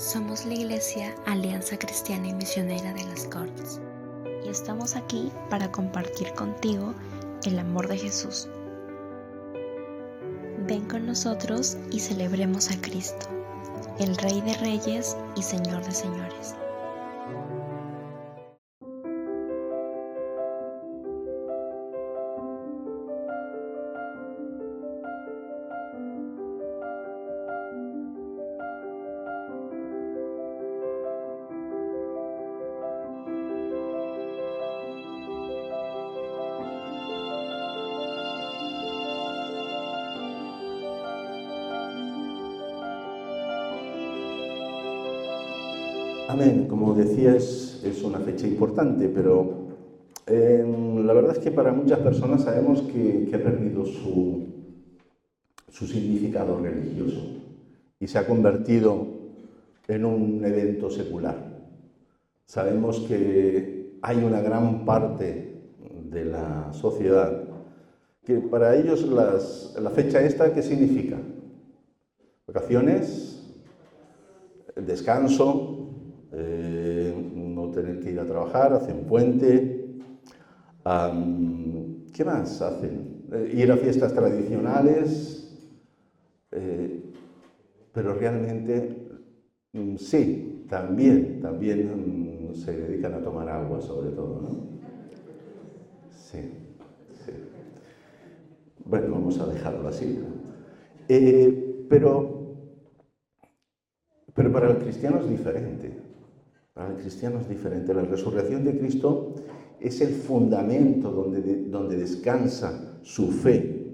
Somos la Iglesia Alianza Cristiana y Misionera de las Corts y estamos aquí para compartir contigo el amor de Jesús. Ven con nosotros y celebremos a Cristo, el Rey de Reyes y Señor de Señores. Amén, como decía, es una fecha importante, pero la verdad es que para muchas personas sabemos que ha perdido su significado religioso y se ha convertido en un evento secular. Sabemos que hay una gran parte de la sociedad que para ellos la fecha esta, ¿qué significa? Vacaciones, descanso, no tener que ir a trabajar, hacen puente. ¿Qué más hacen? Ir a fiestas tradicionales, pero realmente sí, también se dedican a tomar agua sobre todo, ¿no? Sí. Bueno, vamos a dejarlo así, ¿no? Pero para el cristiano es diferente. Para el cristiano es diferente. La resurrección de Cristo es el fundamento donde descansa su fe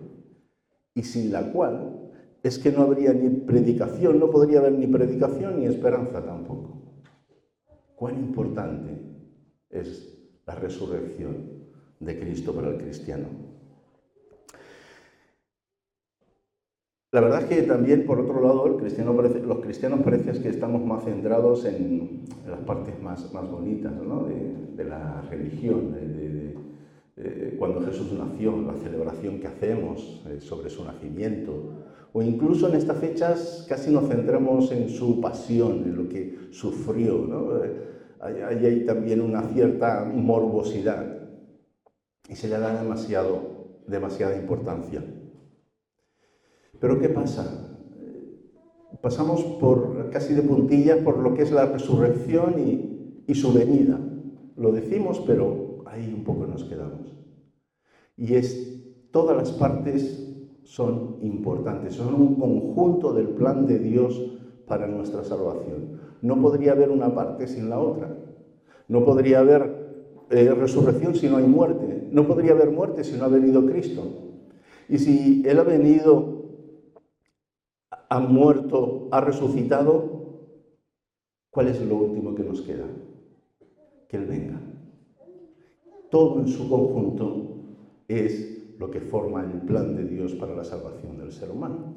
y sin la cual es que no habría ni predicación, no podría haber ni predicación ni esperanza tampoco. Cuán importante es la resurrección de Cristo para el cristiano. La verdad es que también, por otro lado, los cristianos parece que estamos más centrados en las partes más bonitas, ¿no? de la religión, cuando Jesús nació, la celebración que hacemos sobre su nacimiento, o incluso en estas fechas casi nos centramos en su pasión, en lo que sufrió, ¿no? Hay también una cierta morbosidad y se le da demasiada importancia. Pero ¿qué pasa? Pasamos casi de puntillas por lo que es la resurrección y su venida. Lo decimos, pero ahí un poco nos quedamos. Y todas las partes son importantes, son un conjunto del plan de Dios para nuestra salvación. No podría haber una parte sin la otra. No podría haber resurrección si no hay muerte. No podría haber muerte si no ha venido Cristo. Y si Él ha venido, ha muerto, ha resucitado, ¿cuál es lo último que nos queda? Que Él venga. Todo en su conjunto es lo que forma el plan de Dios para la salvación del ser humano.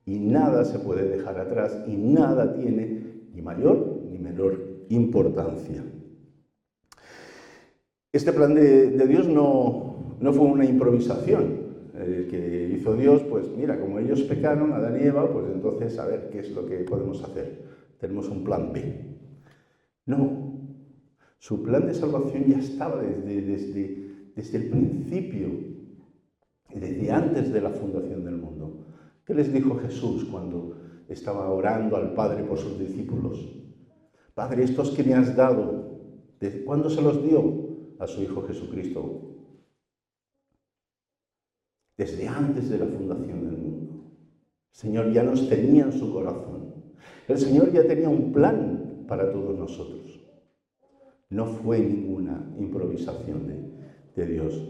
Y nada se puede dejar atrás y nada tiene ni mayor ni menor importancia. Este plan de Dios no fue una improvisación. Que hizo Dios, pues mira, como ellos pecaron, Adán y Eva, pues entonces a ver qué es lo que podemos hacer. Tenemos un plan B. No, su plan de salvación ya estaba desde el principio, desde antes de la fundación del mundo. ¿Qué les dijo Jesús cuando estaba orando al Padre por sus discípulos? Padre, estos que me has dado, ¿desde cuándo se los dio? A su Hijo Jesucristo. Desde antes de la fundación del mundo. El Señor ya nos tenía en su corazón. El Señor ya tenía un plan para todos nosotros. No fue ninguna improvisación de Dios.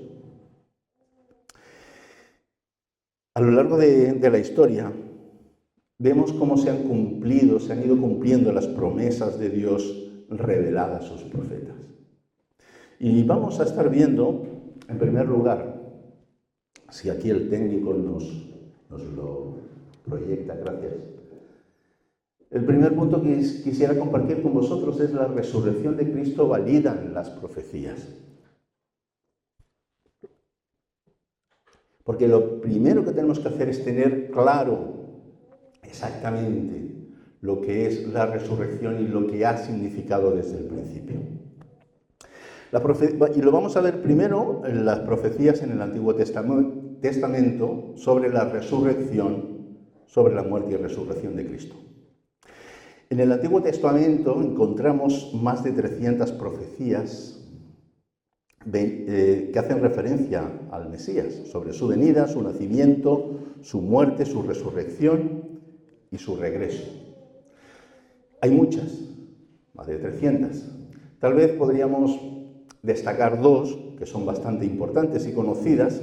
A lo largo de la historia, vemos cómo se han ido cumpliendo las promesas de Dios reveladas a sus profetas. Y vamos a estar viendo, en primer lugar, si aquí el técnico nos lo proyecta, gracias. El primer punto que quisiera compartir con vosotros es la resurrección de Cristo válida en las profecías. Porque lo primero que tenemos que hacer es tener claro exactamente lo que es la resurrección y lo que ha significado desde el principio. Y lo vamos a ver primero en las profecías en el Antiguo Testamento sobre la resurrección, sobre la muerte y resurrección de Cristo. En el Antiguo Testamento encontramos más de 300 profecías que hacen referencia al Mesías, sobre su venida, su nacimiento, su muerte, su resurrección y su regreso. Hay muchas, más de 300. Tal vez podríamos destacar dos que son bastante importantes y conocidas,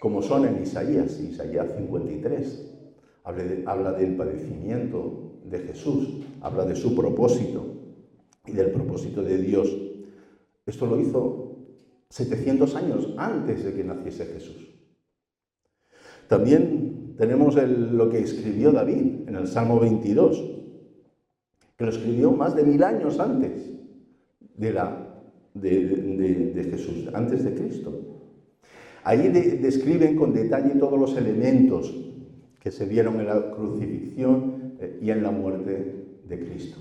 como son en Isaías 53. Habla del padecimiento de Jesús, habla de su propósito y del propósito de Dios. Esto lo hizo 700 años antes de que naciese Jesús. También tenemos lo que escribió David en el Salmo 22, que lo escribió más de 1000 años antes de Jesús, antes de Cristo. Ahí describen con detalle todos los elementos que se vieron en la crucifixión y en la muerte de Cristo.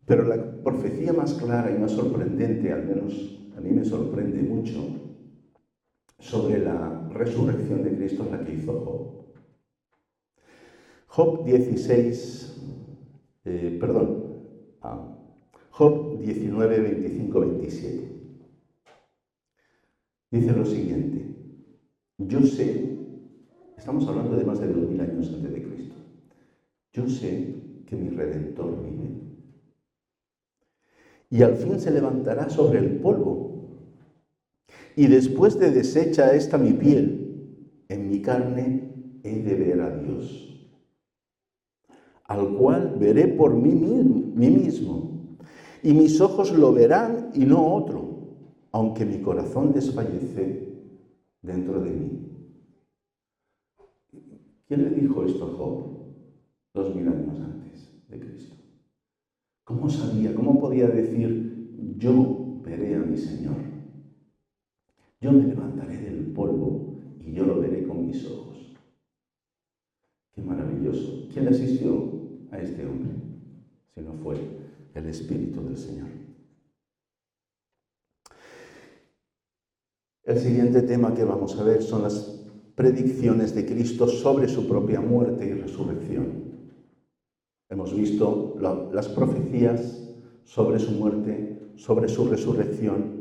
Pero la profecía más clara y más sorprendente, al menos a mí me sorprende mucho, sobre la resurrección de Cristo es la que hizo Job. Job 19, 25, 27. Dice lo siguiente: yo sé, estamos hablando de más de 2000 años antes de Cristo, yo sé que mi Redentor vive. Y al fin se levantará sobre el polvo. Y después de deshecha esta mi piel, en mi carne he de ver a Dios, al cual veré por mí mismo, y mis ojos lo verán y no otro, aunque mi corazón desfallece dentro de mí. ¿Quién le dijo esto a Job 2000 años antes de Cristo? ¿Cómo sabía? ¿Cómo podía decir, yo veré a mi Señor? Yo me levantaré del polvo y yo lo veré con mis ojos. ¡Qué maravilloso! ¿Quién le asistió a este hombre? Si no fue el Espíritu del Señor. El siguiente tema que vamos a ver son las predicciones de Cristo sobre su propia muerte y resurrección. Hemos visto las profecías sobre su muerte, sobre su resurrección,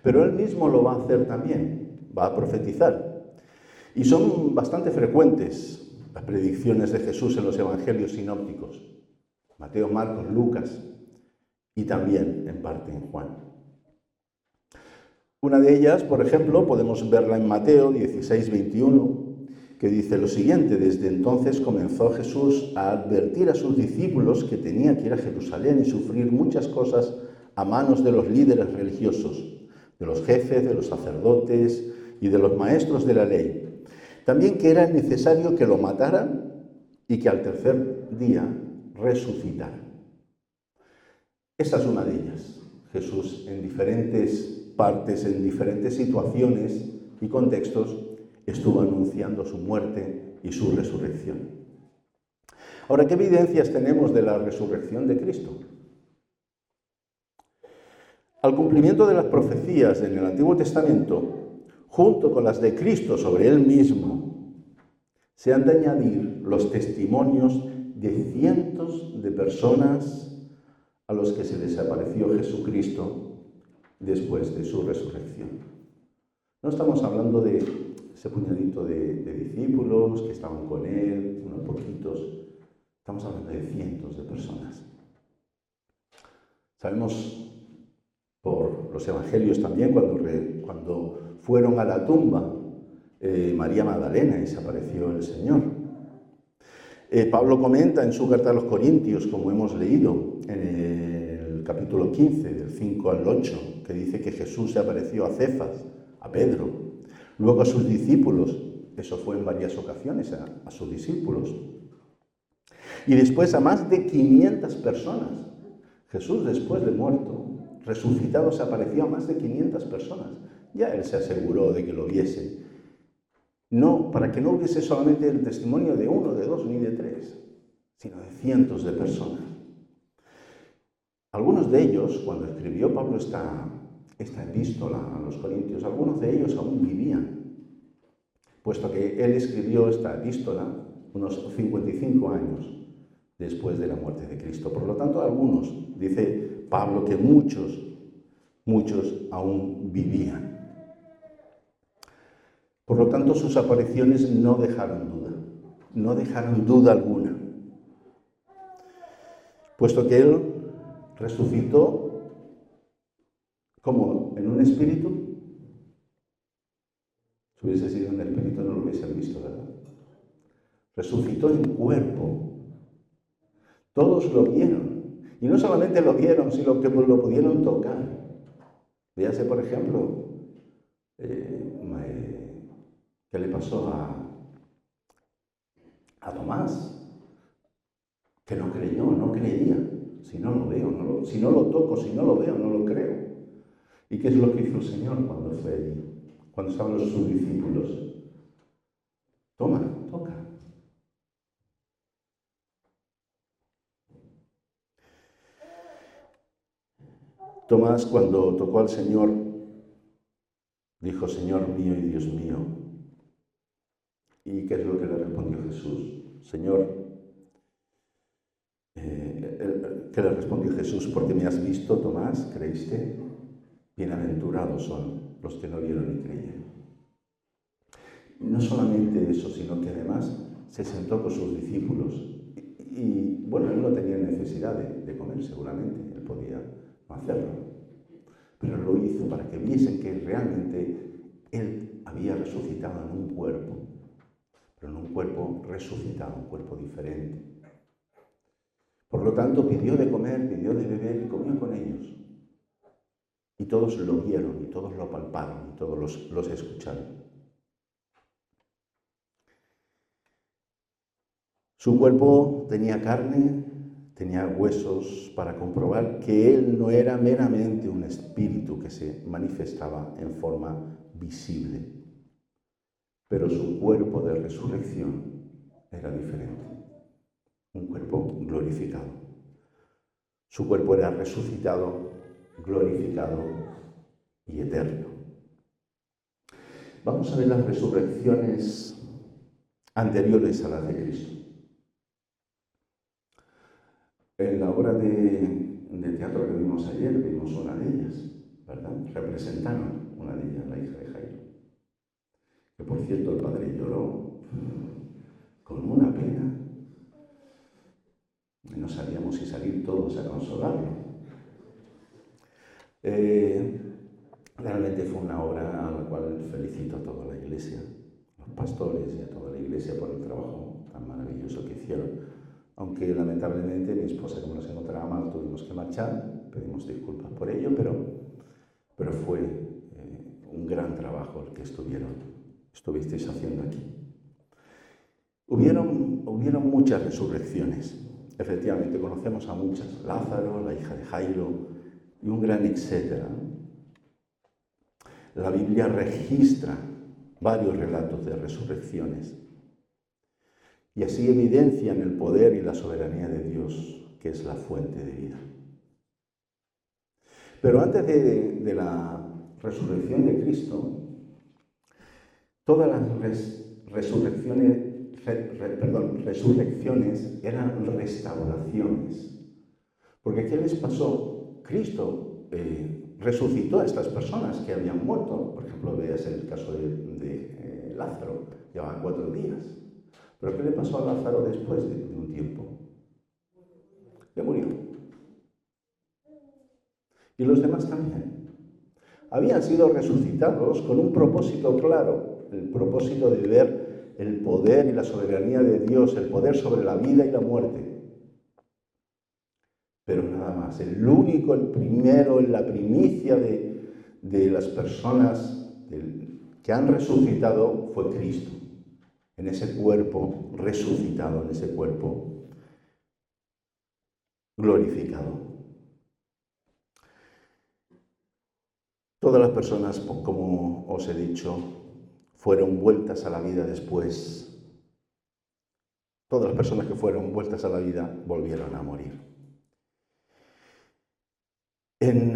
pero él mismo lo va a hacer también, va a profetizar. Y son bastante frecuentes las predicciones de Jesús en los evangelios sinópticos, Mateo, Marcos, Lucas y también en parte en Juan. Una de ellas, por ejemplo, podemos verla en Mateo 16, 21, que dice lo siguiente: desde entonces comenzó Jesús a advertir a sus discípulos que tenía que ir a Jerusalén y sufrir muchas cosas a manos de los líderes religiosos, de los jefes, de los sacerdotes y de los maestros de la ley. También que era necesario que lo mataran y que al tercer día resucitara. Esta es una de ellas. Jesús en diferentes partes, en diferentes situaciones y contextos, estuvo anunciando su muerte y su resurrección. Ahora, ¿qué evidencias tenemos de la resurrección de Cristo? Al cumplimiento de las profecías en el Antiguo Testamento, junto con las de Cristo sobre él mismo, se han de añadir los testimonios de cientos de personas a los que se les apareció Jesucristo después de su resurrección. No estamos hablando de ese puñadito de discípulos que estaban con él, unos poquitos. Estamos hablando de cientos de personas. Sabemos por los evangelios también, cuando fueron a la tumba María Magdalena y se apareció el Señor. Pablo comenta en su carta a los Corintios, como hemos leído en el capítulo 15, del 5 al 8, que dice que Jesús se apareció a Cefas, a Pedro, luego a sus discípulos. Eso fue en varias ocasiones a sus discípulos. Y después a más de 500 personas. Jesús, después de muerto, resucitado, se apareció a más de 500 personas. Ya él se aseguró de que lo viesen. No, para que no hubiese solamente el testimonio de uno, de dos, ni de tres, sino de cientos de personas. Algunos de ellos, cuando escribió Pablo esta epístola a los Corintios, algunos de ellos aún vivían, puesto que él escribió esta epístola unos 55 años después de la muerte de Cristo. Por lo tanto, algunos, dice Pablo, que muchos aún vivían. Por lo tanto, sus apariciones no dejaron duda alguna, puesto que él resucitó como en un espíritu. Si hubiese sido un espíritu no lo hubiesen visto, ¿verdad? Resucitó en cuerpo. Todos lo vieron. Y no solamente lo vieron, sino que lo pudieron tocar. Véase, por ejemplo, ¿qué le pasó a Tomás? Que no creyó, no creía. Si no lo veo, si no lo toco, si no lo veo, no lo creo. ¿Y qué es lo que hizo el Señor cuando fue allí? Cuando estaban sus discípulos. Toma, toca. Tomás, cuando tocó al Señor, dijo: Señor mío y Dios mío. ¿Y qué es lo que le respondió Jesús? Señor, ¿qué le respondió Jesús? Porque me has visto, Tomás, ¿creíste? Bienaventurados son los que no vieron y creyeron. No solamente eso, sino que además se sentó con sus discípulos. Y bueno, él no tenía necesidad de comer, seguramente, él podía no hacerlo. Pero lo hizo para que viesen que realmente él había resucitado en un cuerpo, pero en un cuerpo resucitado, un cuerpo diferente. Por lo tanto, pidió de comer, pidió de beber y comió con ellos. Y todos lo vieron, y todos lo palparon, y todos los escucharon. Su cuerpo tenía carne, tenía huesos para comprobar que él no era meramente un espíritu que se manifestaba en forma visible, pero su cuerpo de resurrección era diferente, un cuerpo glorificado. Su cuerpo era resucitado, glorificado y eterno. Vamos a ver las resurrecciones anteriores a las de Cristo. En la obra de teatro que vimos ayer, vimos una de ellas, ¿verdad? Representaron una de ellas, la hija de Jairo. Que por cierto, el padre lloró con una pena. Y no sabíamos si salir todos a consolarlo. Realmente fue una obra a la cual felicito a toda la iglesia, a los pastores y a toda la iglesia por el trabajo tan maravilloso que hicieron. Aunque lamentablemente mi esposa, como nos encontraba mal, tuvimos que marchar, pedimos disculpas por ello, pero fue un gran trabajo el que estuvisteis haciendo aquí. Hubieron muchas resurrecciones, efectivamente conocemos a muchas, Lázaro, la hija de Jairo y un gran etcétera. La Biblia registra varios relatos de resurrecciones. Y así evidencian el poder y la soberanía de Dios, que es la fuente de vida. Pero antes de la resurrección de Cristo, todas las resurrecciones eran restauraciones. Porque ¿qué les pasó? Cristo resucitó a estas personas que habían muerto. Por ejemplo, veas el caso de Lázaro, llevaba 4 días. ¿Pero qué le pasó a Lázaro después de un tiempo? Que murió. Y los demás también. Habían sido resucitados con un propósito claro, el propósito de ver el poder y la soberanía de Dios, el poder sobre la vida y la muerte. Pero nada más, el único, el primero, la primicia de las personas que han resucitado fue Cristo. En ese cuerpo resucitado, en ese cuerpo glorificado. Todas las personas, como os he dicho, fueron vueltas a la vida después. Todas las personas que fueron vueltas a la vida volvieron a morir. En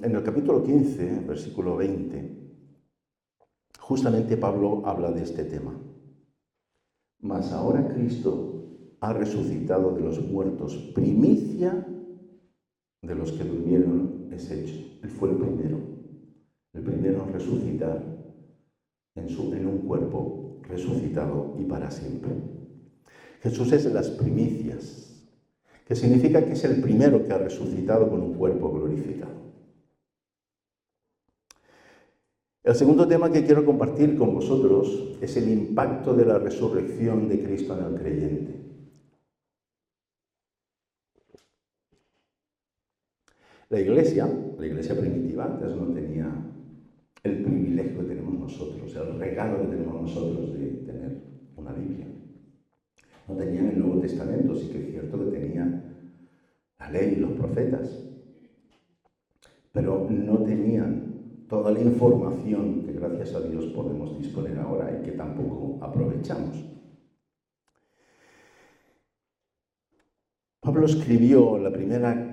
el capítulo 15, versículo 20, justamente Pablo habla de este tema. Mas ahora Cristo ha resucitado de los muertos, primicia de los que durmieron es hecho. Él fue el primero en resucitar en un cuerpo resucitado y para siempre. Jesús es de las primicias, que significa que es el primero que ha resucitado con un cuerpo glorificado. El segundo tema que quiero compartir con vosotros es el impacto de la resurrección de Cristo en el creyente. La iglesia primitiva antes no tenía el privilegio que tenemos nosotros, el regalo que tenemos nosotros de tener una Biblia. No tenían el Nuevo Testamento, sí que es cierto que tenían la ley y los profetas, pero no tenían toda la información que gracias a Dios podemos disponer ahora y que tampoco aprovechamos. Pablo escribió la primera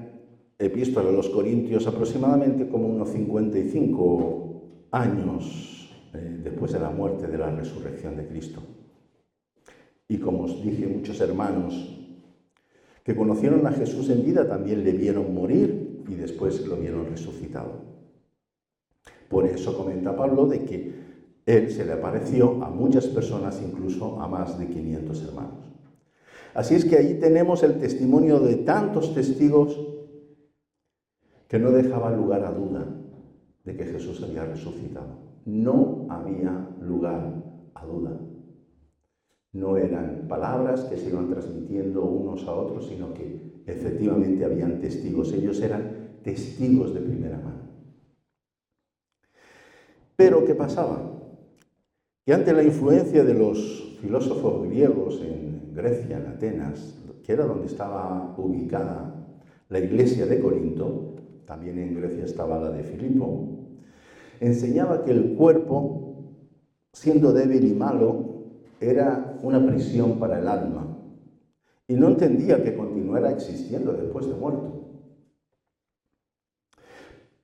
epístola a los Corintios aproximadamente como unos 55 años después de la muerte, de la resurrección de Cristo. Y como os dije, muchos hermanos que conocieron a Jesús en vida también le vieron morir y después lo vieron resucitado. Por eso comenta Pablo de que él se le apareció a muchas personas, incluso a más de 500 hermanos. Así es que ahí tenemos el testimonio de tantos testigos que no dejaban lugar a duda de que Jesús había resucitado. No había lugar a duda. No eran palabras que se iban transmitiendo unos a otros, sino que efectivamente habían testigos. Ellos eran testigos de primera mano. Pero, ¿qué pasaba? Que ante la influencia de los filósofos griegos en Grecia, en Atenas, que era donde estaba ubicada la iglesia de Corinto, también en Grecia estaba la de Filipo, enseñaba que el cuerpo, siendo débil y malo, era una prisión para el alma, y no entendía que continuara existiendo después de muerto.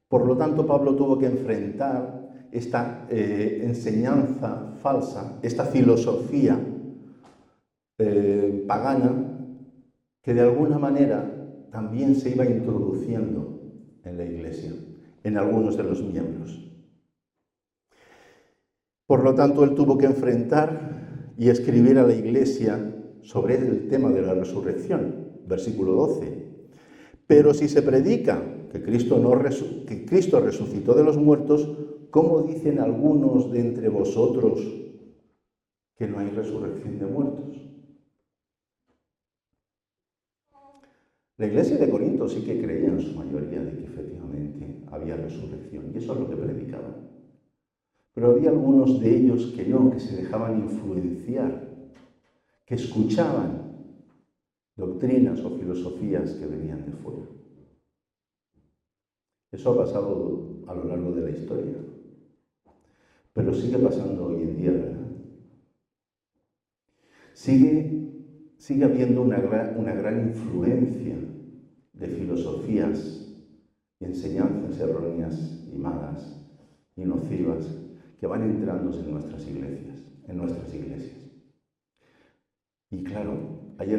Por lo tanto, Pablo tuvo que enfrentar esta enseñanza falsa, esta filosofía pagana, que de alguna manera también se iba introduciendo en la iglesia, en algunos de los miembros. Por lo tanto, él tuvo que enfrentar y escribir a la iglesia sobre el tema de la resurrección, versículo 12. Pero si se predica que Cristo resucitó de los muertos, ¿cómo dicen algunos de entre vosotros que no hay resurrección de muertos? La iglesia de Corinto sí que creía en su mayoría de que efectivamente había resurrección, y eso es lo que predicaban. Pero había algunos de ellos que no, que se dejaban influenciar, que escuchaban doctrinas o filosofías que venían de fuera. Eso ha pasado a lo largo de la historia, pero sigue pasando hoy en día, ¿verdad? Sigue habiendo una gran influencia de filosofías y enseñanzas erróneas y malas y nocivas que van entrando en nuestras iglesias. Y claro, hay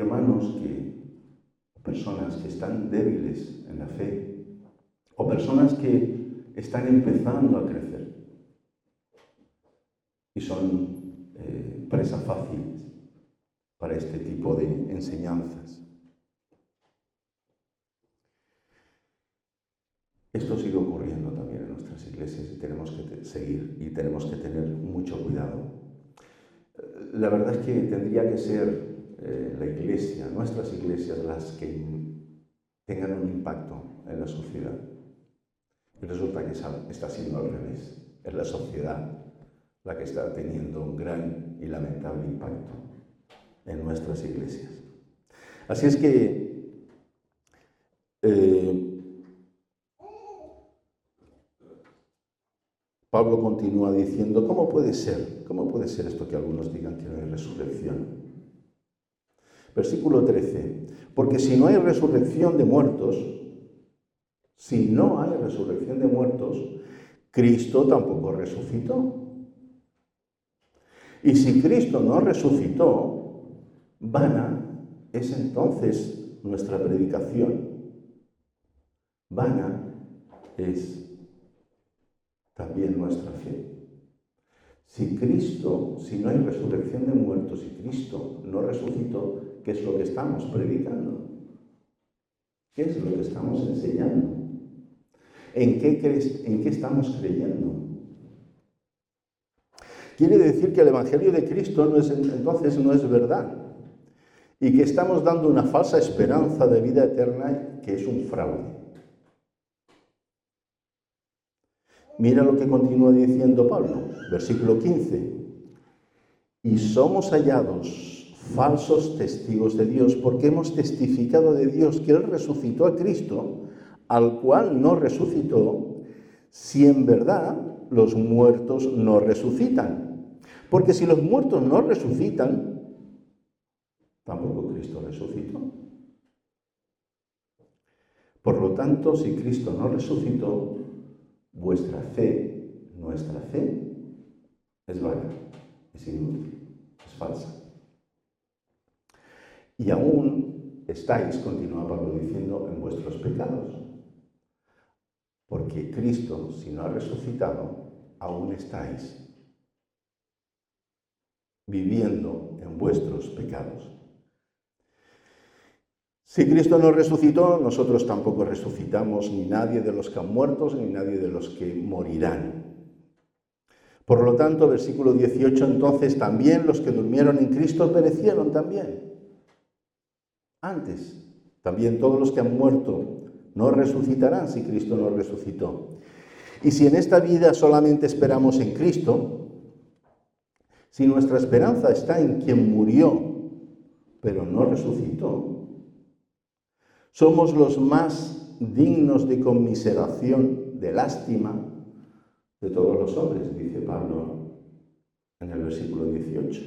personas que están débiles en la fe, o personas que están empezando a crecer y son presa fácil para este tipo de enseñanzas. Esto sigue ocurriendo también en nuestras iglesias y tenemos que seguir y tenemos que tener mucho cuidado. La verdad es que tendría que ser la iglesia, nuestras iglesias, las que tengan un impacto en la sociedad. Y resulta que está siendo al revés. Es la sociedad la que está teniendo un gran y lamentable impacto en nuestras iglesias. Así es que Pablo continúa diciendo, ¿cómo puede ser? ¿Cómo puede ser esto que algunos digan que no hay resurrección? Versículo 13. Porque si no hay resurrección de muertos, Cristo tampoco resucitó. Y si Cristo no resucitó, vana es entonces nuestra predicación. Vana es también nuestra fe. Si no hay resurrección de muertos y Cristo no resucitó, ¿qué es lo que estamos predicando? ¿Qué es lo que estamos enseñando? ¿En qué estamos creyendo? Quiere decir que el Evangelio de Cristo entonces no es verdad y que estamos dando una falsa esperanza de vida eterna que es un fraude. Mira lo que continúa diciendo Pablo, versículo 15. Y somos hallados falsos testigos de Dios porque hemos testificado de Dios que Él resucitó a Cristo, al cual no resucitó, si en verdad los muertos no resucitan. Porque si los muertos no resucitan, tampoco Cristo resucitó. Por lo tanto, si Cristo no resucitó, vuestra fe, nuestra fe, es vana, es inútil, es falsa. Y aún estáis, continúa Pablo diciendo, en vuestros pecados. Porque Cristo, si no ha resucitado, aún estáis viviendo en vuestros pecados. Si Cristo no resucitó, nosotros tampoco resucitamos, ni nadie de los que han muerto, ni nadie de los que morirán. Por lo tanto, versículo 18, entonces también los que durmieron en Cristo perecieron también. Antes, también todos los que han muerto no resucitarán si Cristo no resucitó. Y si en esta vida solamente esperamos en Cristo, si nuestra esperanza está en quien murió, pero no resucitó, somos los más dignos de conmiseración, de lástima, de todos los hombres, dice Pablo en el versículo 18.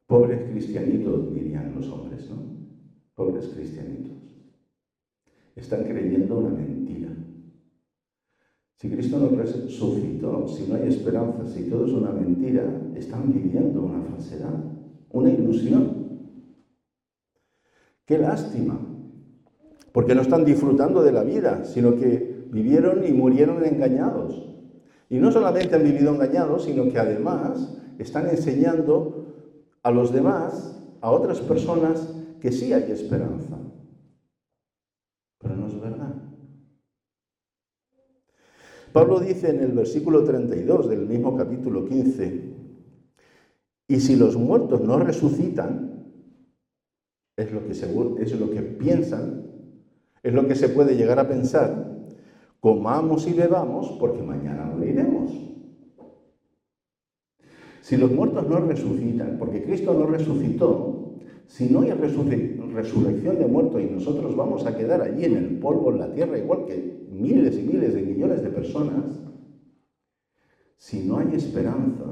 Pobres cristianitos, dirían los hombres, ¿no? Pobres cristianitos. Están creyendo una mentira. Si Cristo no resucitó, si no hay esperanza, si todo es una mentira, están viviendo una falsedad, una ilusión. ¡Qué lástima! Porque no están disfrutando de la vida, sino que vivieron y murieron engañados. Y no solamente han vivido engañados, sino que además están enseñando a los demás, a otras personas, que sí hay esperanza. Pero no es verdad. Pablo dice en el versículo 32 del mismo capítulo 15, y si los muertos no resucitan, es lo que piensan, es lo que se puede llegar a pensar, comamos y bebamos porque mañana moriremos. Si los muertos no resucitan, porque Cristo no resucitó, si no hay resurrección de muertos y nosotros vamos a quedar allí en el polvo, en la tierra, igual que miles y miles de millones de personas, si no hay esperanza,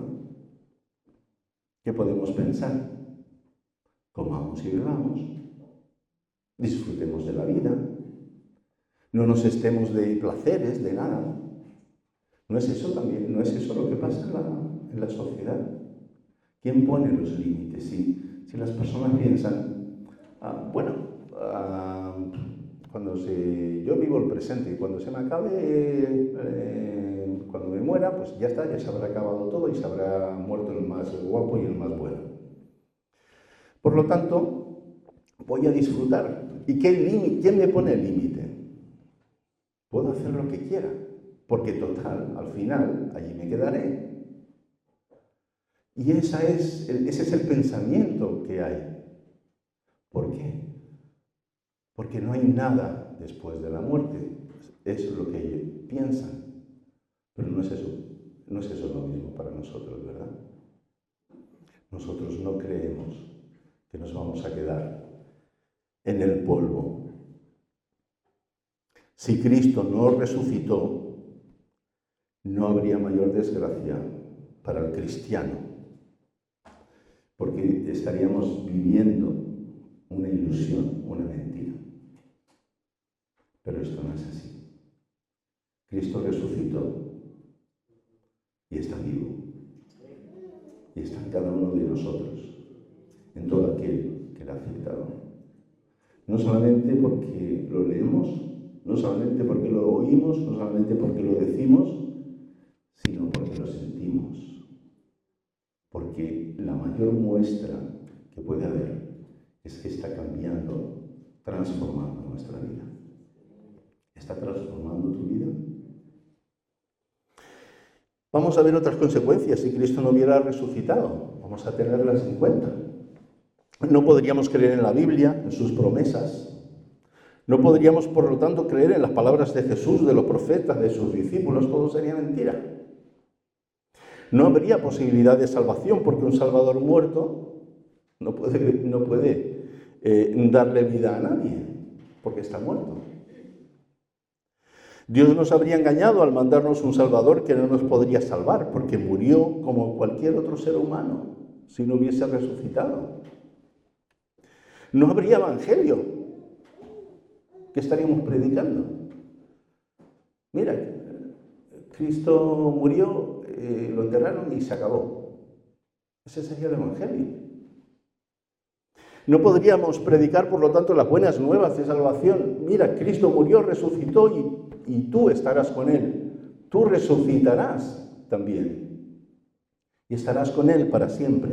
¿qué podemos pensar? Comamos y bebamos, disfrutemos de la vida, no nos estemos de placeres, de nada. ¿No es eso también? ¿No es eso lo que pasa en la sociedad? ¿Quién pone los límites? Si las personas piensan, yo vivo el presente y cuando se me acabe, cuando me muera, pues ya está, ya se habrá acabado todo y se habrá muerto el más guapo y el más bueno. Por lo tanto, voy a disfrutar. ¿Y quién me pone el límite? Puedo hacer lo que quiera, porque total, al final, allí me quedaré. Y ese es el pensamiento que hay. ¿Por qué? Porque no hay nada después de la muerte. Eso es lo que ellos piensan. Pero no es eso lo mismo para nosotros, ¿verdad? Nosotros no creemos que nos vamos a quedar en el polvo, Si Cristo no resucitó, no habría mayor desgracia para el cristiano, porque estaríamos viviendo una ilusión, una mentira. Pero esto no es así. Cristo resucitó y está vivo. Y está en cada uno de nosotros, en todo aquel que le ha aceptado. No solamente porque lo leemos, no solamente porque lo oímos, no solamente porque lo decimos, sino porque lo sentimos. Porque la mayor muestra que puede haber es que está cambiando, transformando nuestra vida. ¿Está transformando tu vida? Vamos a ver otras consecuencias si Cristo no hubiera resucitado. Vamos a tenerlas en cuenta. No podríamos creer en la Biblia, en sus promesas. No podríamos, por lo tanto, creer en las palabras de Jesús, de los profetas, de sus discípulos. Todo sería mentira. No habría posibilidad de salvación porque un Salvador muerto no puede darle vida a nadie porque está muerto. Dios nos habría engañado al mandarnos un Salvador que no nos podría salvar, porque murió como cualquier otro ser humano si no hubiese resucitado. No habría evangelio. ¿Qué estaríamos predicando? Mira, Cristo murió, lo enterraron y se acabó. Ese sería el evangelio. No podríamos predicar, por lo tanto, las buenas nuevas de salvación. Mira, Cristo murió, resucitó y tú estarás con Él. Tú resucitarás también. Y estarás con Él para siempre.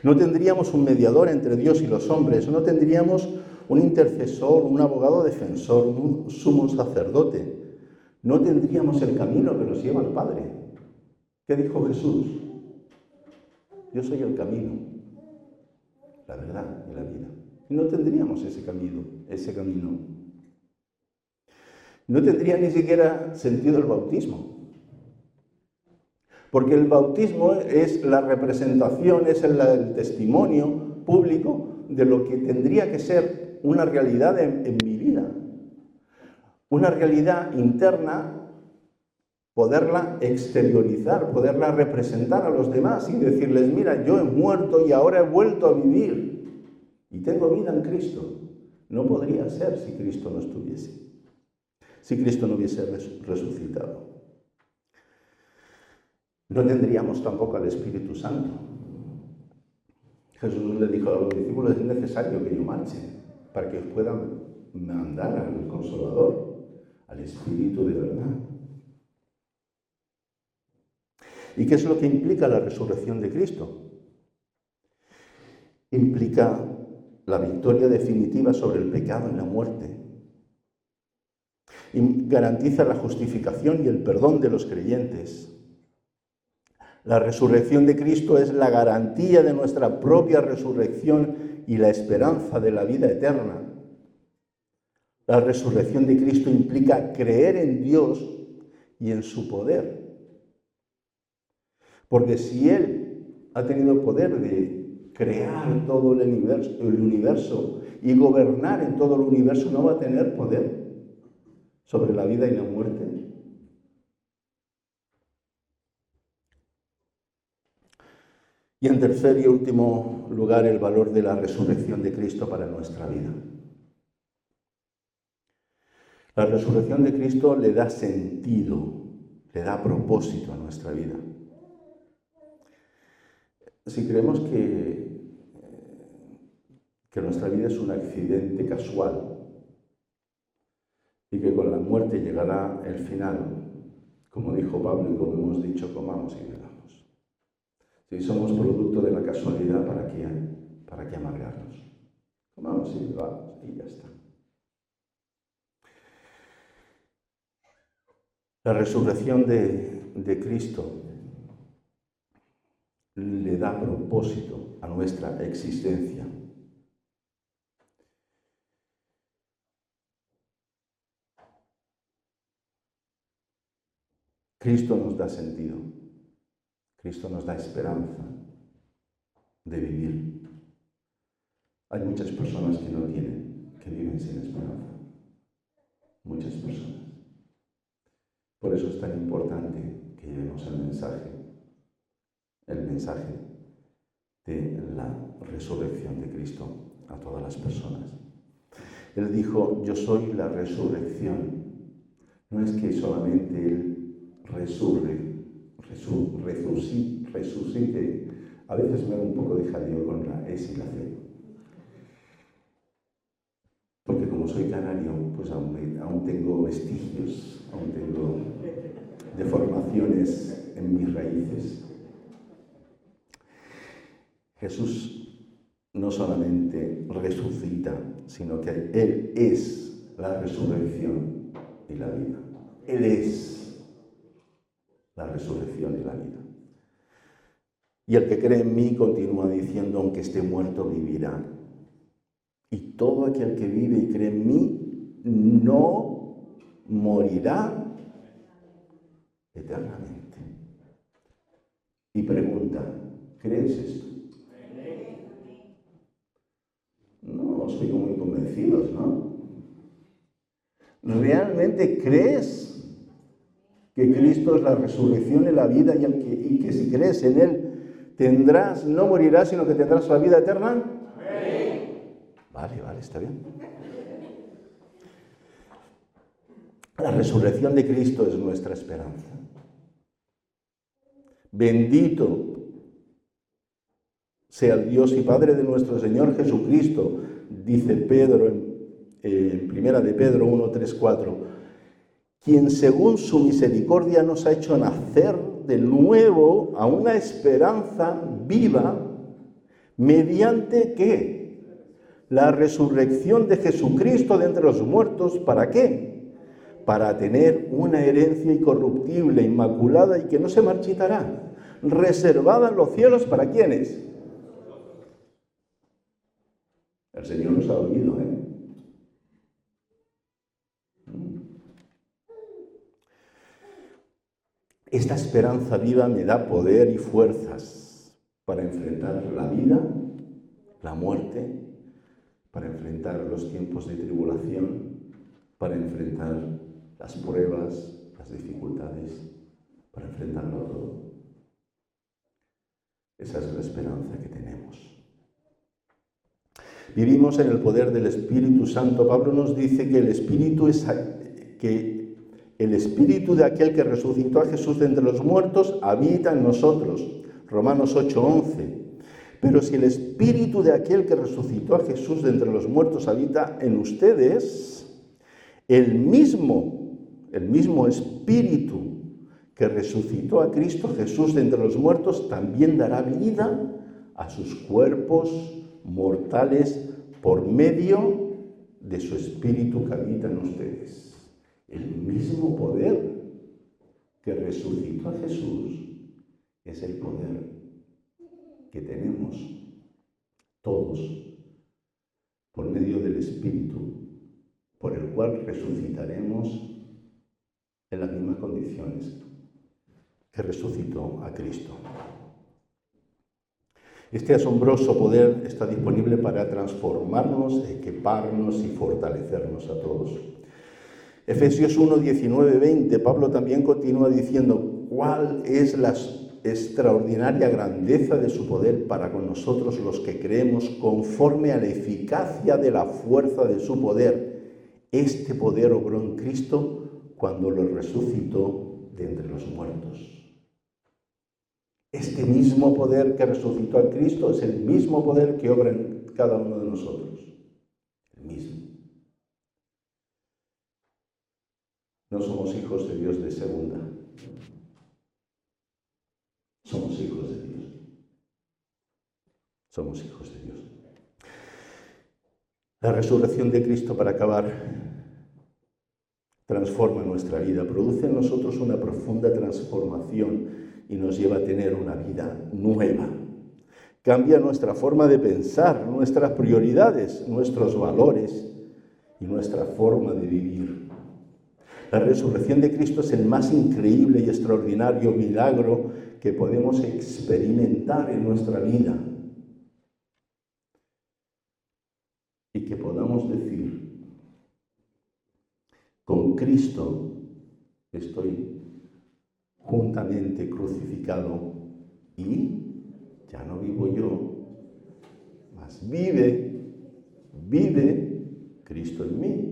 No tendríamos un mediador entre Dios y los hombres. No tendríamos un intercesor, un abogado defensor, un sumo sacerdote. No tendríamos el camino que nos lleva al Padre. ¿Qué dijo Jesús? Yo soy el camino, la verdad y la vida. Y no tendríamos ese camino. No tendría ni siquiera sentido el bautismo. Porque el bautismo es la representación, es el testimonio público de lo que tendría que ser una realidad en mi vida. Una realidad interna, poderla exteriorizar, poderla representar a los demás y decirles, mira, yo he muerto y ahora he vuelto a vivir y tengo vida en Cristo. No podría ser si Cristo no estuviese, si Cristo no hubiese resucitado. No tendríamos tampoco al Espíritu Santo. Jesús le dijo a los discípulos, es necesario que yo marche para que os puedan mandar al Consolador, al Espíritu de verdad. ¿Y qué es lo que implica la resurrección de Cristo? Implica la victoria definitiva sobre el pecado y la muerte. Y garantiza la justificación y el perdón de los creyentes. La resurrección de Cristo es la garantía de nuestra propia resurrección y la esperanza de la vida eterna. La resurrección de Cristo implica creer en Dios y en su poder. Porque si Él ha tenido poder de crear todo el universo y gobernar en todo el universo, ¿no va a tener poder sobre la vida y la muerte? Y en tercer y último lugar, el valor de la resurrección de Cristo para nuestra vida. La resurrección de Cristo le da sentido, le da propósito a nuestra vida. Si creemos que nuestra vida es un accidente casual y que con la muerte llegará el final, como dijo Pablo y como hemos dicho, comamos y bebamos. Si somos producto de la casualidad, ¿para qué amargarnos? Comamos y bebamos y ya está. La resurrección de Cristo le da propósito a nuestra existencia. Cristo nos da sentido. Cristo nos da esperanza de vivir. Hay muchas personas que no tienen, que viven sin esperanza. muchas personas. Por eso es tan importante que llevemos el mensaje de la resurrección de Cristo a todas las personas. Él dijo, yo soy la resurrección. No es que solamente Él resucite. A veces me hago un poco de jaleo con la S y la C. Porque como soy canario, pues aún tengo vestigios, aún tengo deformaciones en mis raíces. Jesús no solamente resucita, sino que Él es la resurrección y la vida. Él es la resurrección y la vida. Y el que cree en mí, continúa diciendo, aunque esté muerto, vivirá. Y todo aquel que vive y cree en mí no morirá eternamente. Y pregunta, ¿crees esto? No, estoy muy convencidos, ¿no? ¿Realmente crees que Cristo es la resurrección y la vida y que si crees en Él tendrás, no morirás, sino que tendrás la vida eterna? Vale, está bien. La resurrección de Cristo es nuestra esperanza. Bendito sea el Dios y Padre de nuestro Señor Jesucristo, dice Pedro en Primera de Pedro 1, 3, 4, quien según su misericordia nos ha hecho nacer de nuevo a una esperanza viva, mediante ¿qué? La resurrección de Jesucristo de entre los muertos, ¿para qué? Para tener una herencia incorruptible, inmaculada y que no se marchitará, reservada en los cielos, ¿para quiénes? El Señor nos ha oído, ¿eh? Esta esperanza viva me da poder y fuerzas para enfrentar la vida, la muerte, para enfrentar los tiempos de tribulación, para enfrentar las pruebas, las dificultades, para enfrentarlo todo. Esa es la esperanza que tenemos. Vivimos en el poder del Espíritu Santo. Pablo nos dice que el Espíritu de aquel que resucitó a Jesús de entre los muertos habita en nosotros. Romanos 8:11. Pero si el Espíritu de aquel que resucitó a Jesús de entre los muertos habita en ustedes, el mismo Espíritu que resucitó a Cristo Jesús de entre los muertos también dará vida a sus cuerpos mortales por medio de su Espíritu que habita en ustedes. El mismo poder que resucitó a Jesús es el poder que tenemos todos por medio del Espíritu, por el cual resucitaremos en las mismas condiciones que resucitó a Cristo. Este asombroso poder está disponible para transformarnos, equiparnos y fortalecernos a todos. Efesios 1, 19, 20, Pablo también continúa diciendo, ¿cuál es la extraordinaria grandeza de su poder para con nosotros los que creemos conforme a la eficacia de la fuerza de su poder? Este poder obró en Cristo cuando lo resucitó de entre los muertos. Este mismo poder que resucitó a Cristo es el mismo poder que obra en cada uno de nosotros. El mismo. No somos hijos de Dios de segunda. Somos hijos de Dios. Somos hijos de Dios. La resurrección de Cristo, para acabar, transforma nuestra vida, produce en nosotros una profunda transformación y nos lleva a tener una vida nueva. Cambia nuestra forma de pensar, nuestras prioridades, nuestros valores y nuestra forma de vivir. La resurrección de Cristo es el más increíble y extraordinario milagro que podemos experimentar en nuestra vida. Y que podamos decir, Con Cristo estoy juntamente crucificado y ya no vivo yo, mas vive Cristo en mí.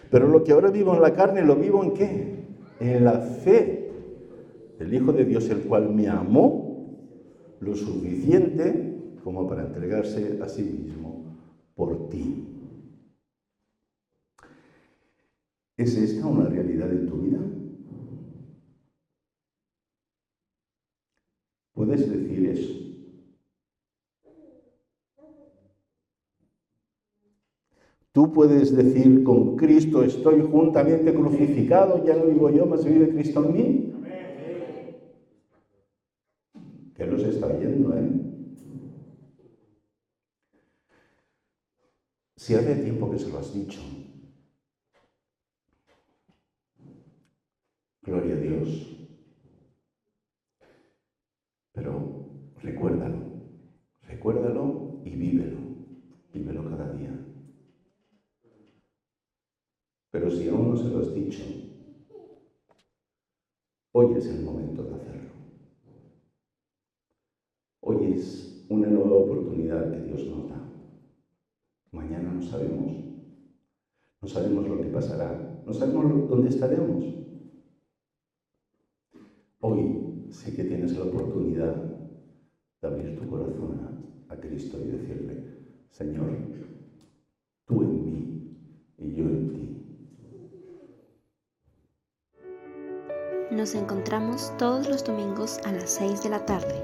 Pero lo que ahora vivo en la carne, ¿lo vivo en qué? En la fe del Hijo de Dios, el cual me amó lo suficiente como para entregarse a sí mismo por ti. ¿Es esta una realidad en tu vida? ¿Puedes decir eso? Tú puedes decir, con Cristo estoy juntamente crucificado, ya no vivo yo, mas vive Cristo en mí. Que los está oyendo, ¿eh? Si hace tiempo que se lo has dicho, gloria a Dios. Pero recuérdalo y vívelo cada día. Pero si aún no se lo has dicho, hoy es el momento de hacerlo. Hoy es una nueva oportunidad que Dios nos da. Mañana no sabemos lo que pasará, no sabemos dónde estaremos. Hoy sí que tienes la oportunidad de abrir tu corazón a Cristo y decirle, Señor, tú en mí y yo en ti. Nos encontramos todos los domingos a las 6 de la tarde.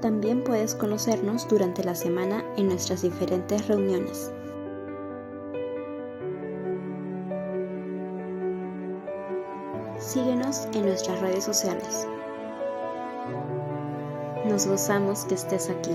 También puedes conocernos durante la semana en nuestras diferentes reuniones. Síguenos en nuestras redes sociales. Nos gozamos que estés aquí.